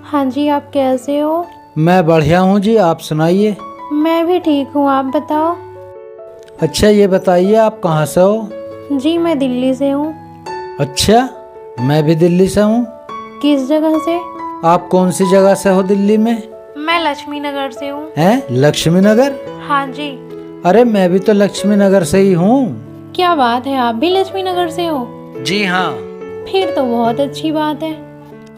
हाँ जी, आप कैसे हो? मैं बढ़िया हूँ जी, आप सुनाइए। मैं भी ठीक हूँ, आप बताओ। अच्छा ये बताइए आप कहाँ से हो? जी मैं दिल्ली से हूँ। अच्छा, मैं भी दिल्ली से हूँ। किस जगह से? आप कौन सी जगह से हो दिल्ली में? मैं लक्ष्मी नगर से हूँ। हैं, लक्ष्मी नगर? हाँ जी। अरे मैं भी तो लक्ष्मी नगर से ही हूँ। क्या बात है, आप भी लक्ष्मी नगर से हो? जी हाँ। फिर तो बहुत अच्छी बात है।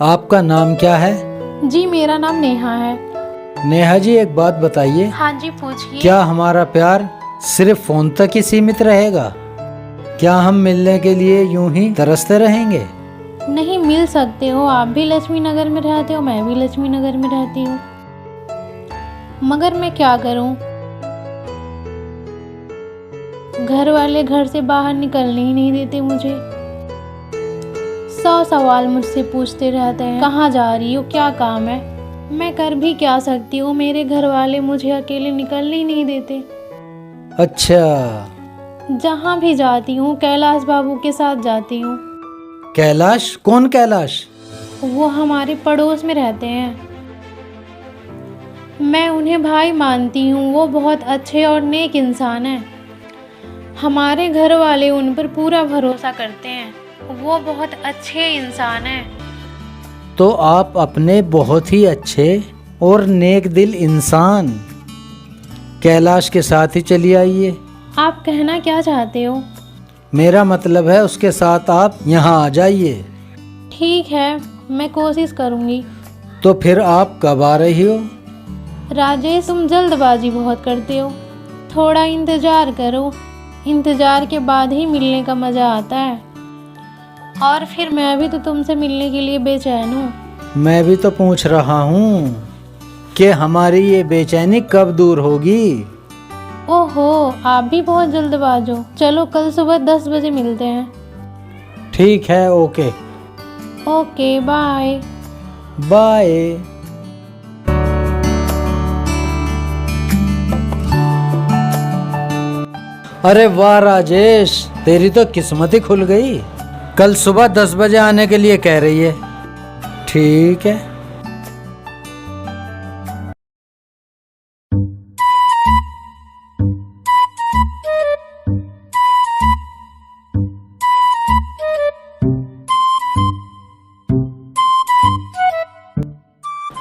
आपका नाम क्या है? जी मेरा नाम नेहा है। नेहा जी एक बात बताइए, हाँ जी पूछिए। क्या हमारा प्यार सिर्फ फोन तक ही सीमित रहेगा? क्या हम मिलने के लिए यूं ही तरसते रहेंगे? नहीं, मिल सकते हो, आप भी लक्ष्मी नगर में रहते हो, मैं भी लक्ष्मी नगर में रहती हूँ। मगर मैं क्या करूँ, घर वाले घर से बाहर निकलने ही नहीं देते मुझे। 100 सवाल मुझसे पूछते रहते हैं, कहाँ जा रही हो, क्या काम है। मैं कर भी क्या सकती हूँ, मेरे घर वाले मुझे अकेले निकलने ही नहीं देते। अच्छा। जहाँ भी जाती हूँ कैलाश बाबू के साथ जाती हूँ। कैलाश? कौन कैलाश? वो हमारे पड़ोस में रहते हैं। मैं उन्हें भाई मानती हूँ, वो बहुत अच्छे और नेक इंसान हैं। हमारे घर वाले उन पर पूरा भरोसा करते हैं, वो बहुत अच्छे इंसान हैं। तो आप अपने बहुत ही अच्छे और नेक दिल इंसान कैलाश के साथ ही चली आइए। आप कहना क्या चाहते हो? मेरा मतलब है उसके साथ आप यहाँ आ जाइए। ठीक है, मैं कोशिश करूँगी। तो फिर आप कब आ रही हो? राजेश तुम जल्दबाजी बहुत करते हो, थोड़ा इंतज़ार करो, इंतज़ार के बाद ही मिलने का मज़ा आता है। और फिर मैं भी तो तुमसे मिलने के लिए बेचैन हूँ। मैं भी तो पूछ रहा हूँ कि हमारी ये बेचैनी कब दूर होगी। ओहो, आप भी बहुत जल्दबाज हो। चलो कल सुबह 10 बजे मिलते हैं। ठीक है, ओके। Okay bye. बाय। अरे वाह राजेश, तेरी तो किस्मत ही खुल गई। कल सुबह 10 बजे आने के लिए कह रही है। ठीक है।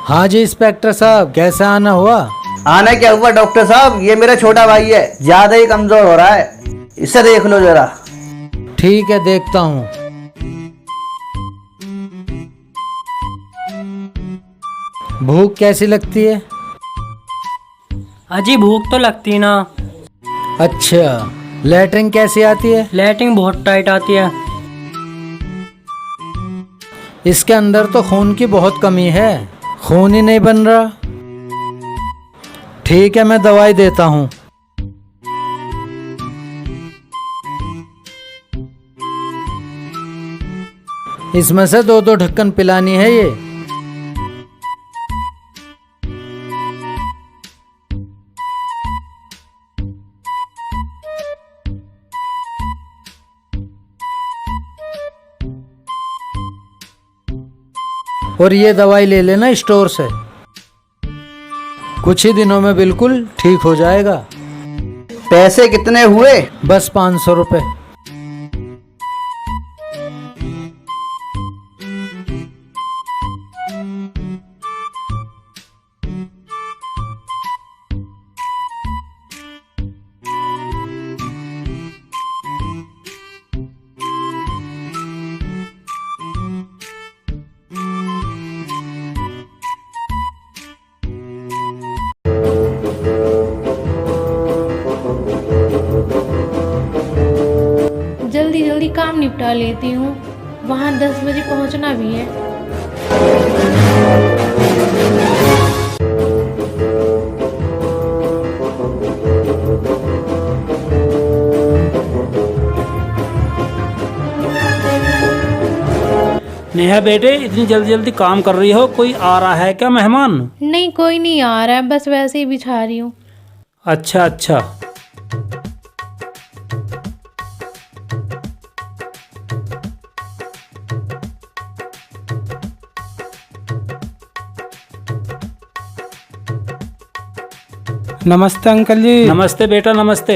हाँ जी इंस्पेक्टर साहब, कैसे आना हुआ? आना क्या हुआ डॉक्टर साहब, ये मेरा छोटा भाई है, ज्यादा ही कमजोर हो रहा है, इसे देख लो जरा। ठीक है, देखता हूँ। भूख कैसी लगती है? अजी भूख तो लगती ना। अच्छा, लैट्रिन कैसी आती है? लैट्रिन बहुत टाइट आती है। इसके अंदर तो खून की बहुत कमी है, खून ही नहीं बन रहा। ठीक है, मैं दवाई देता हूँ। इसमें से 2-2 ढक्कन पिलानी है ये। और ये दवाई ले लेना स्टोर से, कुछ ही दिनों में बिल्कुल ठीक हो जाएगा। पैसे कितने हुए? बस 500 रुपये। जल्दी जल्दी काम निपटा लेती हूँ, वहाँ 10 बजे पहुँचना भी है। नेहा बेटे, इतनी जल्दी जल्दी काम कर रही हो, कोई आ रहा है क्या मेहमान? नहीं, कोई नहीं आ रहा है, बस वैसे ही बिछा रही हूँ। अच्छा अच्छा। नमस्ते अंकल जी। नमस्ते बेटा, नमस्ते।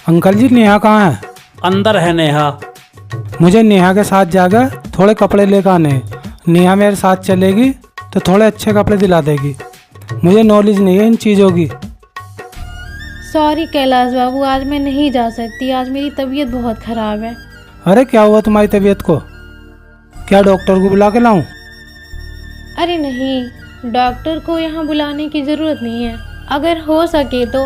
अंकल जी नेहा कहाँ है? अंदर है नेहा। मुझे नेहा के साथ जाकर थोड़े कपड़े लेकर आने हैं। नेहा मेरे साथ चलेगी तो थोड़े अच्छे कपड़े दिला देगी। मुझे नॉलेज नहीं है इन चीज़ों की। सॉरी कैलाश बाबू, आज मैं नहीं जा सकती। आज मेरी तबीयत बहुत ख़राब है। अरे क्या हुआ तुम्हारी तबीयत को? क्या डॉक्टर को बुला के लाऊं? अरे नहीं, डॉक्टर को यहाँ बुलाने की ज़रूरत नहीं है। अगर हो सके तो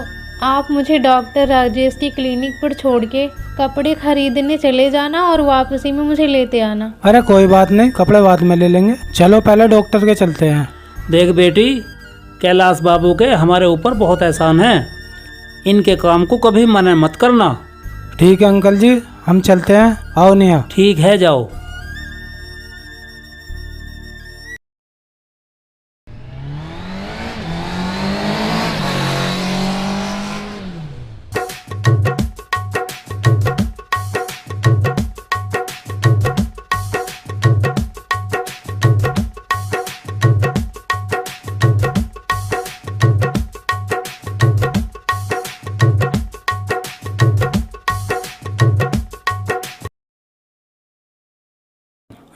आप मुझे डॉक्टर राजेश की क्लिनिक पर छोड़ के कपड़े खरीदने चले जाना और वापसी में मुझे लेते आना। अरे कोई बात नहीं, कपड़े बाद में ले लेंगे। चलो पहले डॉक्टर के चलते हैं। देख बेटी, कैलाश बाबू के हमारे ऊपर बहुत एहसान है। इनके काम को कभी मना मत करना। ठीक है अंकल जी, हम चलते हैं। आओ नेहा। ठीक है, जाओ।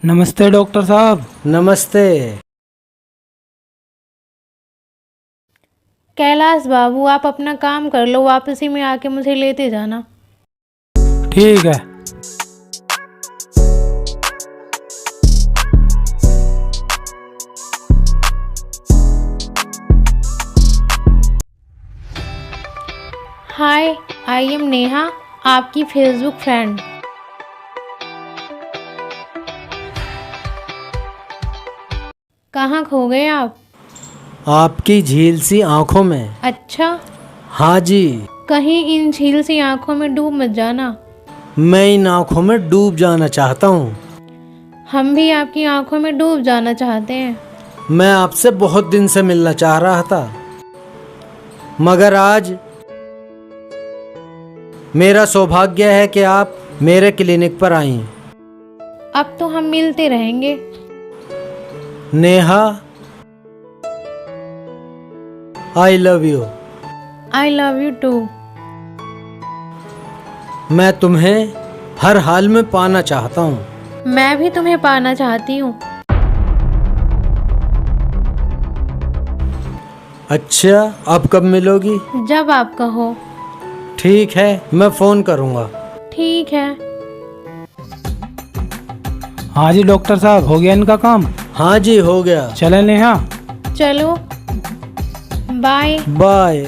नमस्ते डॉक्टर साहब। नमस्ते। कैलाश बाबू, आप अपना काम कर लो, वापसी में आके मुझे लेते जाना। ठीक है। हाय, आई एम नेहा, आपकी फेसबुक फ्रेंड। कहाँ खो गए आप? आपकी झील सी आंखों में। अच्छा, हाँ जी। कहीं इन झील सी आंखों में डूब मत जाना। मैं इन आंखों में डूब जाना चाहता हूँ। हम भी आपकी आंखों में डूब जाना चाहते हैं। मैं आपसे बहुत दिन से मिलना चाह रहा था, मगर आज मेरा सौभाग्य है कि आप मेरे क्लिनिक पर आई। अब तो हम मिलते रहेंगे। Neha, I love you. I love you too. मैं तुम्हें हर हाल में पाना चाहता हूँ। मैं भी तुम्हें पाना चाहती हूँ। अच्छा, अब कब मिलोगी? जब आप कहो। ठीक है, मैं फोन करूँगा। ठीक है। हाँ जी डॉक्टर साहब, हो गया इनका काम? हाँ जी, हो गया। चले नेहा। चलो, बाय। बाय।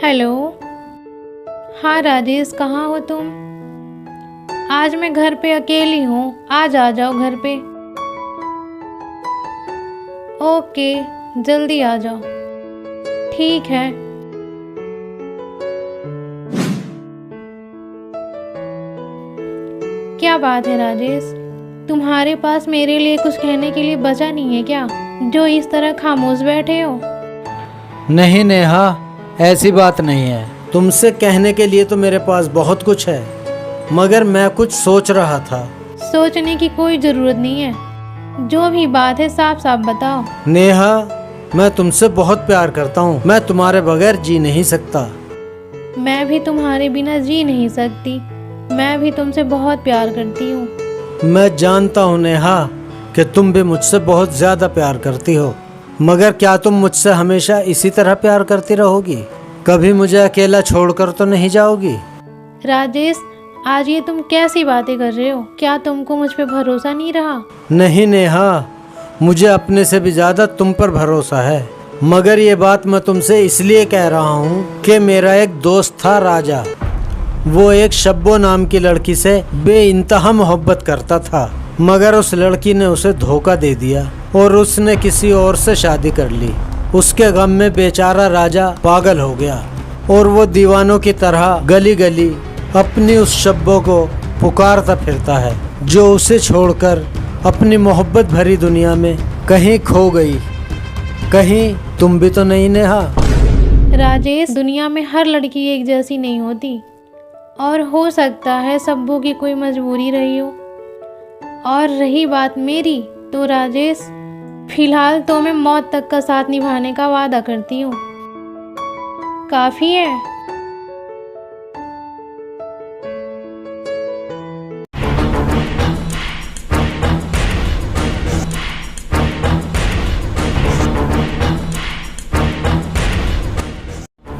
हेलो। हाँ राजेश, कहाँ हो तुम? आज मैं घर पे अकेली हूँ, आज आ जाओ घर पे। ओके, जल्दी आ जाओ। ठीक है। क्या बात है राजेश, तुम्हारे पास मेरे लिए कुछ कहने के लिए बचा नहीं है क्या, जो इस तरह खामोश बैठे हो? नहीं नेहा, ऐसी बात नहीं है। तुमसे कहने के लिए तो मेरे पास बहुत कुछ है, मगर मैं कुछ सोच रहा था। सोचने की कोई जरूरत नहीं है, जो भी बात है साफ साफ बताओ। नेहा, मैं तुमसे बहुत प्यार करता हूँ। मैं तुम्हारे बगैर जी नहीं सकता। मैं भी तुम्हारे बिना जी नहीं सकती। मैं भी तुमसे बहुत प्यार करती हूँ। मैं जानता हूँ नेहा कि तुम भी मुझसे बहुत ज्यादा प्यार करती हो, मगर क्या तुम मुझसे हमेशा इसी तरह प्यार करती रहोगी? कभी मुझे अकेला छोड़कर तो नहीं जाओगी? राजेश, आज ये तुम कैसी बातें कर रहे हो? क्या तुमको मुझ पे भरोसा नहीं रहा? नहीं नेहा, मुझे अपने से भी ज्यादा तुम पर भरोसा है। मगर ये बात मैं तुमसे इसलिए कह रहा हूँ कि मेरा एक दोस्त था राजा। वो एक शब्बो नाम की लड़की से बेइंतहा मोहब्बत करता था, मगर उस लड़की ने उसे धोखा दे दिया और उसने किसी और से शादी कर ली। उसके गम में बेचारा राजा पागल हो गया और वो दीवानों की तरह गली गली अपनी उस शब्बो को पुकारता फिरता है, जो उसे छोड़कर अपनी मोहब्बत भरी दुनिया में कहीं खो गई। कहीं तुम भी तो नहीं नेहा? राजेश, दुनिया में हर लड़की एक जैसी नहीं होती और हो सकता है सब्बों की कोई मजबूरी रही हो। और रही बात मेरी, तो राजेश फिलहाल तो मैं मौत तक का साथ निभाने का वादा करती हूँ। काफ़ी है।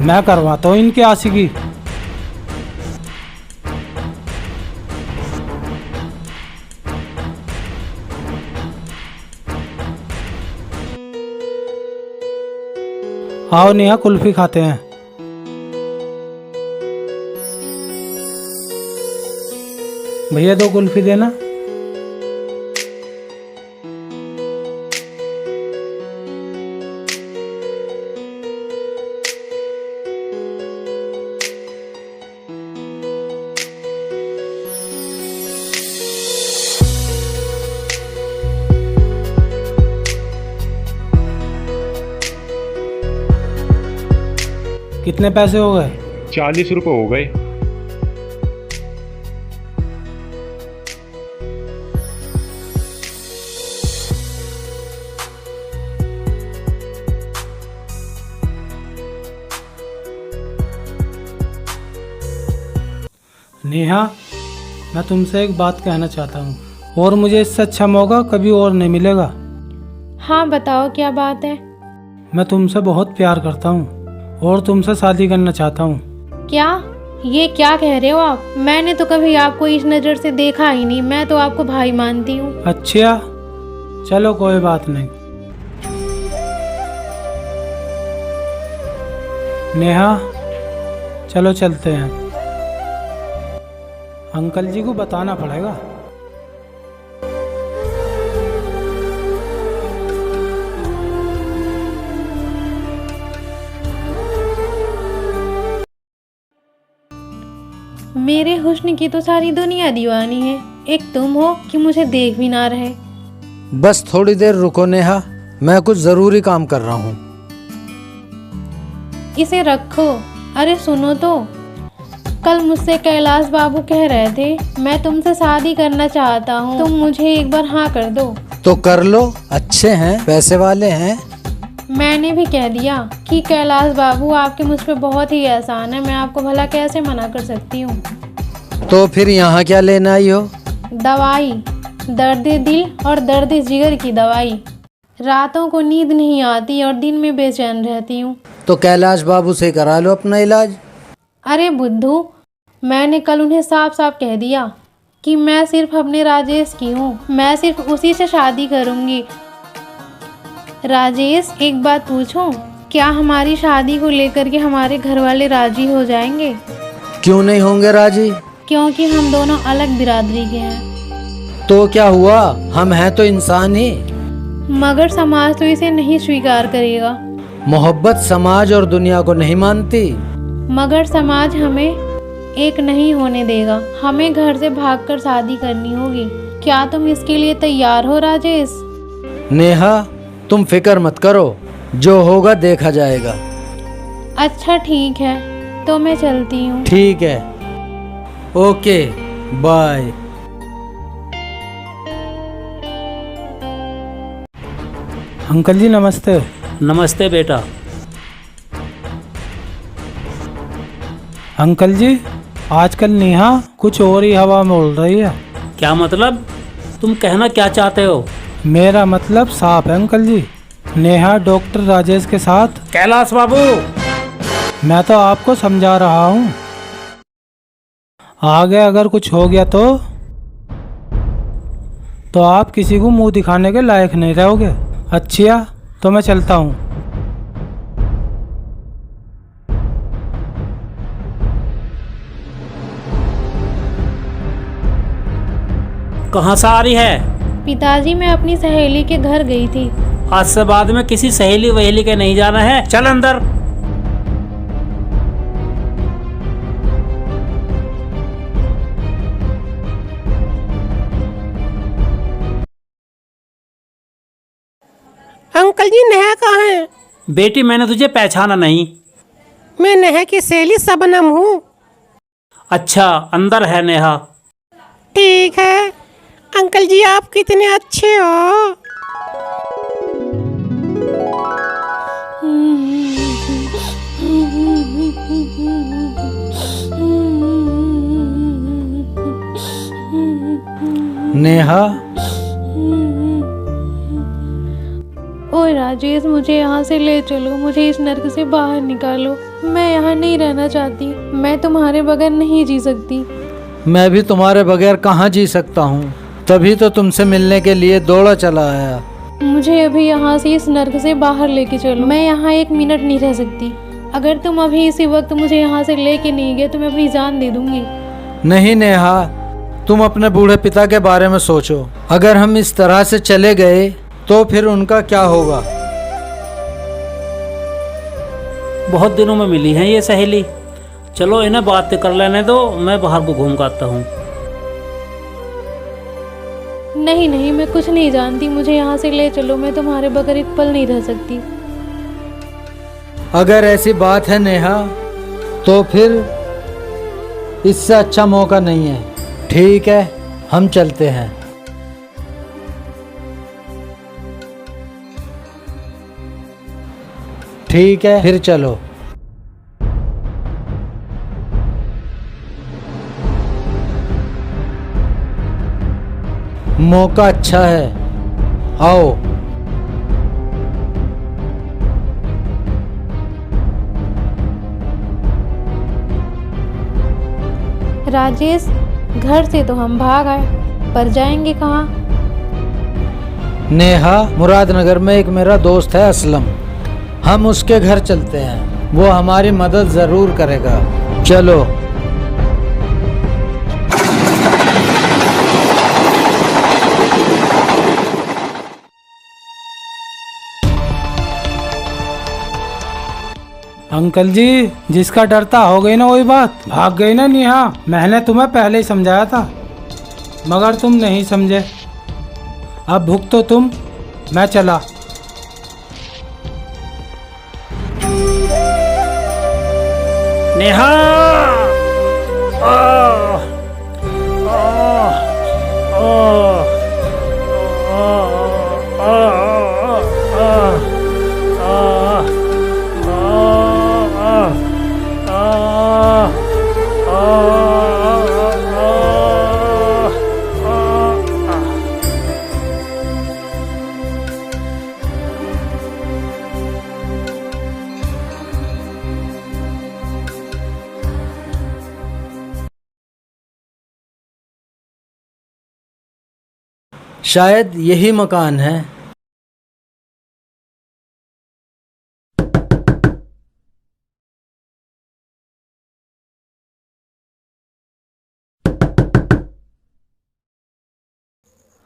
मैं करवाता हूँ इनकी आशिकी। आओ नेहा, कुल्फी खाते हैं। भैया 2 कुल्फी देना। कितने पैसे हो गए? 40 रुपये हो गए। नेहा, मैं तुमसे एक बात कहना चाहता हूँ और मुझे इससे अच्छा मौका कभी और नहीं मिलेगा। हाँ बताओ, क्या बात है? मैं तुमसे बहुत प्यार करता हूँ और तुमसे शादी करना चाहता हूँ। क्या? ये क्या कह रहे हो आप? मैंने तो कभी आपको इस नज़र से देखा ही नहीं। मैं तो आपको भाई मानती हूँ। अच्छा, चलो कोई बात नहीं। नेहा, चलो चलते हैं। अंकल जी को बताना पड़ेगा। मेरे हुस्न की तो सारी दुनिया दीवानी है, एक तुम हो कि मुझे देख भी ना रहे। बस थोड़ी देर रुको नेहा, मैं कुछ जरूरी काम कर रहा हूँ। इसे रखो। अरे सुनो तो, कल मुझसे कैलाश बाबू कह रहे थे मैं तुमसे शादी करना चाहता हूँ, तुम मुझे एक बार हाँ कर दो। तो कर लो, अच्छे हैं, पैसे वाले हैं। मैंने भी कह दिया कि कैलाश बाबू आपके मुझ पे बहुत ही एहसान है, मैं आपको भला कैसे मना कर सकती हूँ। तो फिर यहाँ क्या लेना आई हो? दवाई, दर्द दिल और दर्द जिगर की दवाई। रातों को नींद नहीं आती और दिन में बेचैन रहती हूँ। तो कैलाश बाबू से करा लो अपना इलाज। अरे बुद्धू, मैंने कल उन्हें साफ साफ कह दिया कि मैं सिर्फ अपने राजेश की हूँ, मैं सिर्फ उसी से शादी करूँगी। राजेश, एक बात पूछूं, क्या हमारी शादी को लेकर के हमारे घर वाले राजी हो जाएंगे? क्यों नहीं होंगे राजी? क्योंकि हम दोनों अलग बिरादरी के हैं। तो क्या हुआ, हम हैं तो इंसान ही। मगर समाज तो इसे नहीं स्वीकार करेगा। मोहब्बत समाज और दुनिया को नहीं मानती। मगर समाज हमें एक नहीं होने देगा। हमें घर से भागकर शादी करनी होगी। क्या तुम इसके लिए तैयार हो राजेश? नेहा, तुम फिक्र मत करो, जो होगा देखा जाएगा। अच्छा ठीक है, तो मैं चलती हूँ। ठीक है, ओके, बाय। अंकल जी नमस्ते। नमस्ते बेटा। अंकल जी, आजकल नेहा कुछ और ही हवा में उड़ रही है। क्या मतलब? तुम कहना क्या चाहते हो? मेरा मतलब साफ है अंकल जी। नेहा डॉक्टर राजेश के साथ। कैलाश बाबू, मैं तो आपको समझा रहा हूँ, आगे अगर कुछ हो गया तो आप किसी को मुंह दिखाने के लायक नहीं रहोगे। अच्छा, तो मैं चलता हूँ। कहाँ से आ रही है? पिताजी, मैं अपनी सहेली के घर गई थी। आज से बाद में किसी सहेली वहेली के नहीं जाना है, चल अंदर। अंकल जी, नेहा कहाँ है? बेटी, मैंने तुझे पहचाना नहीं। मैं नेहा की सहेली शबनम हूँ। अच्छा, अंदर है नेहा। ठीक है। अंकल जी, आप कितने अच्छे हो। नेहा, ओए राजेश, मुझे यहाँ से ले चलो, मुझे इस नर्क से बाहर निकालो। मैं यहाँ नहीं रहना चाहती, मैं तुम्हारे बगैर नहीं जी सकती। मैं भी तुम्हारे बगैर कहाँ जी सकता हूँ, तभी तो तुमसे मिलने के लिए दौड़ा चला आया। मुझे अभी यहाँ से इस नर्क से बाहर लेके चलो, मैं यहाँ 1 मिनट नहीं रह सकती। अगर तुम अभी इसी वक्त मुझे यहाँ से लेके नहीं गए तो मैं अपनी जान दे दूंगी। नहीं नेहा, तुम अपने बूढ़े पिता के बारे में सोचो। अगर हम इस तरह से चले गए तो फिर उनका क्या होगा। बहुत दिनों में मिली है ये सहेली। चलो इन्हें बात कर लेने दो, मैं बाहर को घूम कर आता हूँ। नहीं नहीं, मैं कुछ नहीं जानती, मुझे यहाँ से ले चलो, मैं तुम्हारे बगैर एक पल नहीं रह सकती। अगर ऐसी बात है नेहा, तो फिर इससे अच्छा मौका नहीं है। ठीक है, हम चलते हैं। ठीक है, फिर चलो। मौका अच्छा है, आओ। राजेश, घर से तो हम भाग आए, पर जाएंगे कहाँ? नेहा, मुरादनगर में एक मेरा दोस्त है असलम, हम उसके घर चलते हैं, वो हमारी मदद जरूर करेगा। चलो। अंकल जी, जिसका डरता हो गई ना वही बात, भाग गई ना नेहा। मैंने तुम्हें पहले ही समझाया था, मगर तुम नहीं समझे। अब भुगतो तुम, मैं चला। नेहा, शायद यही मकान है।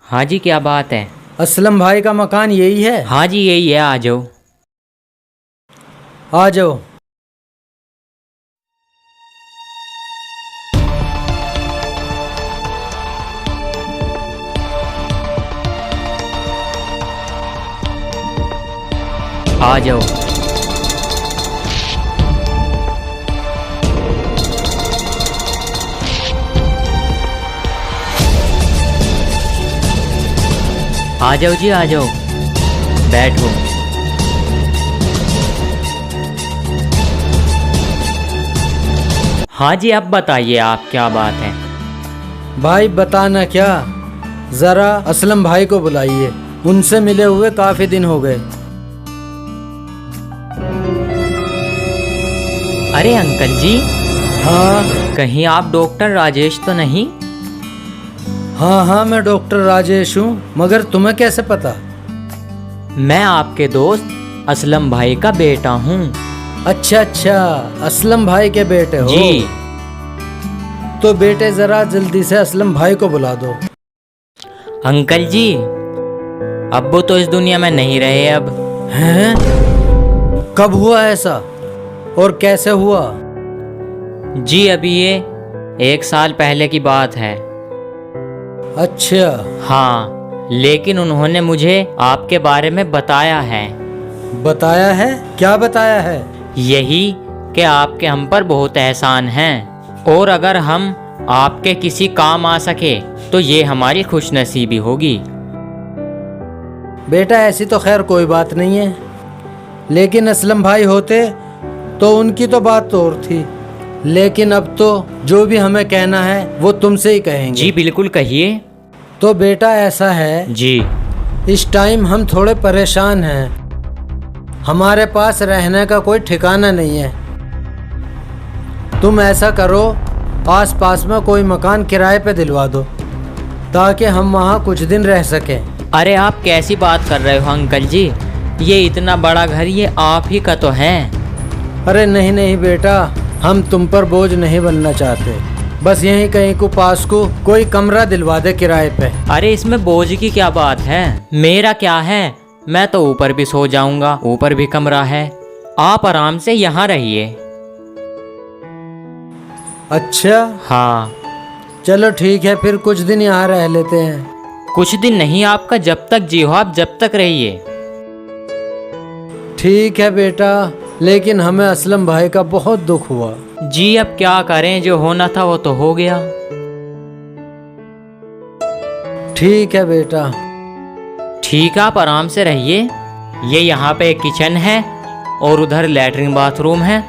हाँ जी, क्या बात है? असलम भाई का मकान यही है? हाँ जी, यही है, आ जाओ। आ जाओ। आ जाओ। आ जाओ जी, आ जाओ, बैठो। हाँ जी, अब बताइए आप, क्या बात है? भाई बताना क्या, जरा असलम भाई को बुलाइए, उनसे मिले हुए काफी दिन हो गए। अरे अंकल जी, हाँ कहीं आप डॉक्टर राजेश तो नहीं? हाँ हाँ, मैं डॉक्टर राजेश हूँ, मगर तुम्हें कैसे पता? मैं आपके दोस्त असलम भाई का बेटा हूँ। अच्छा अच्छा, असलम भाई के बेटे हो? जी। तो बेटे जरा जल्दी से असलम भाई को बुला दो। अंकल जी, अब्बू तो इस दुनिया में नहीं रहे अब। हैं? कब हुआ ऐसा और कैसे हुआ? जी अभी ये 1 साल पहले की बात है। अच्छा। हाँ, लेकिन उन्होंने मुझे आपके बारे में बताया है। बताया है? क्या बताया है? यही कि आपके हम पर बहुत एहसान हैं और अगर हम आपके किसी काम आ सके तो ये हमारी खुशनसीबी होगी। बेटा ऐसी तो खैर कोई बात नहीं है, लेकिन असलम भाई होते तो उनकी तो बात तो और थी। लेकिन अब तो जो भी हमें कहना है वो तुमसे ही कहेंगे। जी बिल्कुल कहिए। तो बेटा ऐसा है, जी। इस टाइम हम थोड़े परेशान हैं। हमारे पास रहने का कोई ठिकाना नहीं है। तुम ऐसा करो, आसपास में कोई मकान किराए पे दिलवा दो ताकि हम वहाँ कुछ दिन रह सकें। अरे आप कैसी बात कर रहे हो अंकल जी, ये इतना बड़ा घर ये आप ही का तो है। अरे नहीं नहीं बेटा, हम तुम पर बोझ नहीं बनना चाहते। बस यहीं कहीं को पास को कोई कमरा दिलवा दे किराए पे। अरे इसमें बोझ की क्या बात है, मेरा क्या है, मैं तो ऊपर भी सो जाऊंगा, ऊपर भी कमरा है। आप आराम से यहाँ रहिए। अच्छा हाँ। चलो ठीक है, फिर कुछ दिन यहाँ रह लेते हैं। कुछ दिन नहीं, आपका जब तक जी हो आप जब तक रहिए। ठीक है बेटा, लेकिन हमें असलम भाई का बहुत दुख हुआ। जी अब क्या करें, जो होना था वो तो हो गया। ठीक है बेटा। ठीक है, आप आराम से रहिए। ये यहाँ पे एक किचन है और उधर लैट्रिन बाथरूम है।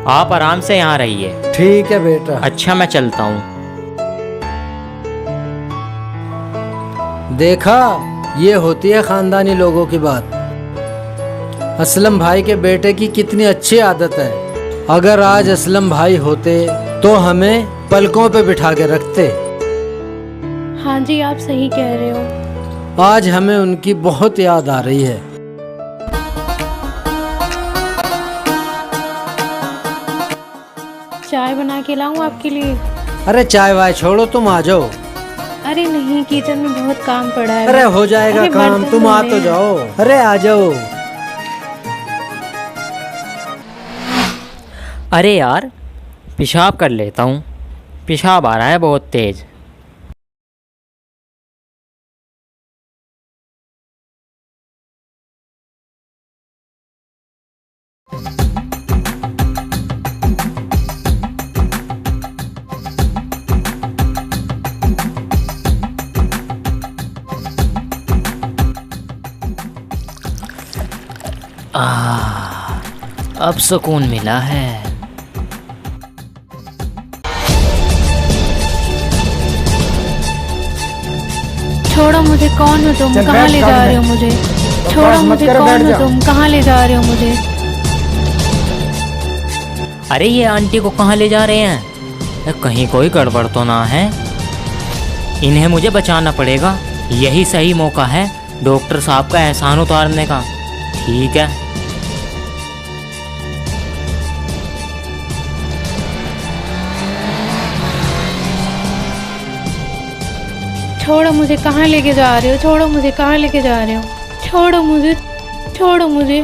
आप आराम से यहाँ रहिए। ठीक है बेटा। अच्छा मैं चलता हूँ। देखा, ये होती है खानदानी लोगों की बात। असलम भाई के बेटे की कितनी अच्छी आदत है। अगर आज असलम भाई होते तो हमें पलकों पे बिठा के रखते। हाँ जी, आप सही कह रहे हो। आज हमें उनकी बहुत याद आ रही है। चाय बना के लाऊं आपके लिए? अरे चाय वाय छोड़ो, तुम आ जाओ। अरे नहीं, किचन में बहुत काम पड़ा है। अरे हो जाएगा अरे काम, बर्तन तुम आ धोने तो हैं। जाओ। अरे आ जाओ। अरे यार, पेशाब कर लेता हूँ, पेशाब आ रहा है बहुत तेज। अब सुकून मिला है। छोड़ो मुझे, कौन हो तुम? चल कहाँ बैठ ले गाड़ी जा में। रहे हो मुझे? बकवास छोड़ो मत मुझे, कर, बैठ कौन हो जा। तुम? कहाँ ले जा रहे हो मुझे? अरे ये आंटी को कहाँ ले जा रहे हैं? कहीं कोई गड़बड़ तो ना है? इन्हें मुझे बचाना पड़ेगा। यही सही मौका है डॉक्टर साहब का एहसान उतारने का। ठीक है। छोड़ो मुझे, कहाँ लेके जा रहे हो? छोड़ो मुझे, कहाँ लेके जा रहे हो? छोड़ो मुझे, छोड़ो मुझे।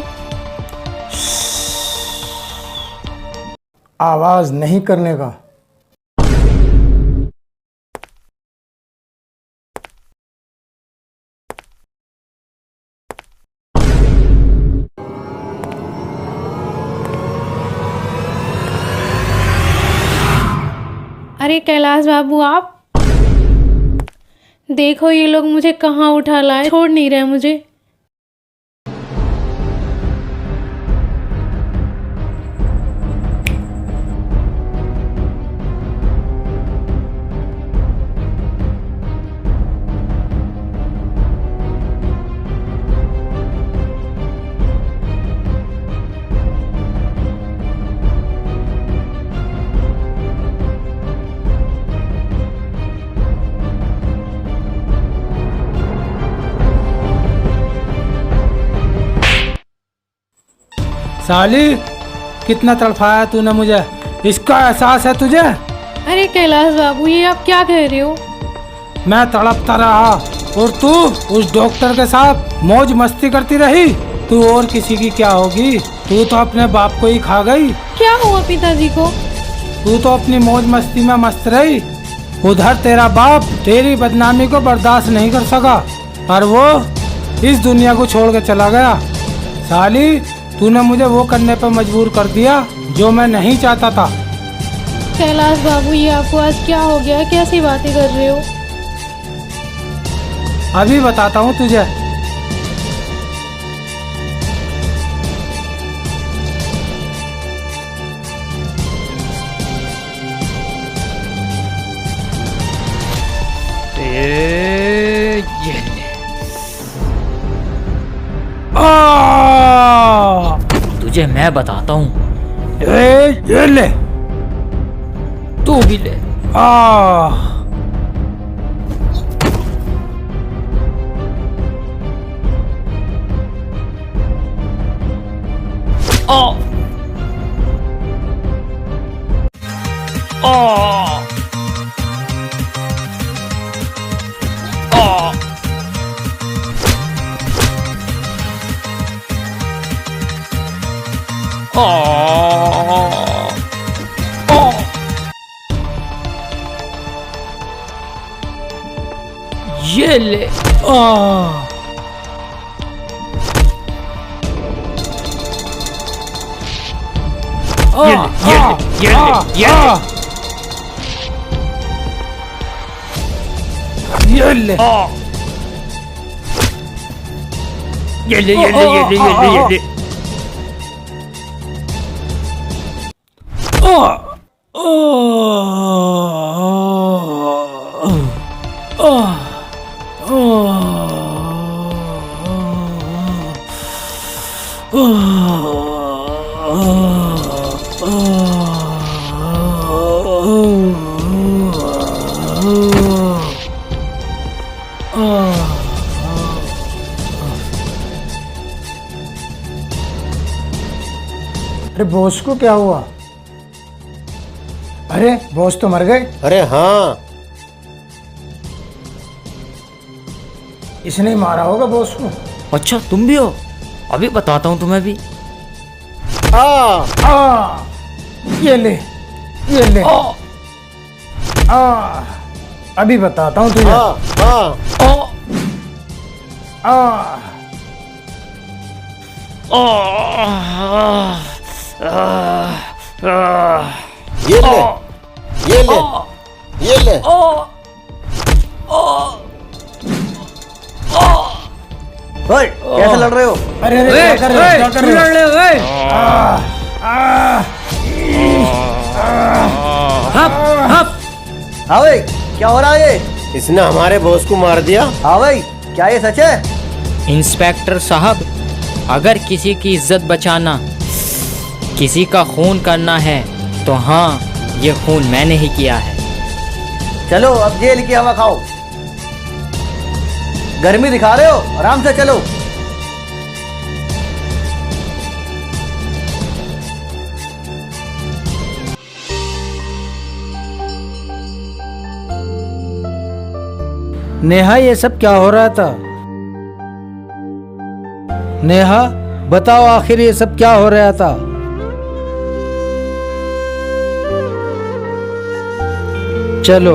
आवाज नहीं करने का। अरे कैलाश बाबू, आप देखो, ये लोग मुझे कहाँ उठा लाए, छोड़ नहीं रहे मुझे। साली, कितना तड़फाया तूने मुझे, इसका एहसास है तुझे? अरे कैलाश बाबू, ये आप क्या कह रहे हो? मैं तड़पता रहा और तू उस डॉक्टर के साथ मौज मस्ती करती रही। तू और किसी की क्या होगी? तू तो अपने बाप को ही खा गई। क्या हुआ पिताजी को? तू तो अपनी मौज मस्ती में मस्त रही। उधर तेरा बाप तेरी बदनामी को बर्दाश्त नहीं कर सका और वो इस दुनिया को छोड़ के चला गया। साली, तूने मुझे वो करने पर मजबूर कर दिया जो मैं नहीं चाहता था। कैलाश बाबू, ये आपको आज क्या हो गया? कैसी बातें कर रहे हो? अभी बताता हूँ तुझे। तुझे मैं बताता हूँ। ये ले। तू भी ले। ये ले। ये ले। अरे बॉस को क्या हुआ? अरे बॉस तो मर गए। अरे हाँ, इसने ही मारा होगा बॉस को। अच्छा, तुम भी हो? अभी बताता हूँ तुम्हें भी। ये ले, ये ले। अभी बताता हूँ तुझे। ये ले, ये ले, ये ले। ओए, कैसे लड़ रहे हो? अरे अरे क्या कर रहे हो? क्या कर रहे हो? हाँ भाई, क्या हो रहा है ये? इसने हमारे बॉस को मार दिया। हाँ भाई, क्या ये सच है? इंस्पेक्टर साहब, अगर किसी की इज्जत बचाना, किसी का खून करना है तो हाँ, ये खून मैंने ही किया है। चलो अब जेल की हवा खाओ। गर्मी दिखा रहे हो? आराम से चलो। नेहा, ये सब क्या हो रहा था? नेहा, बताओ आखिर ये सब क्या हो रहा था? चलो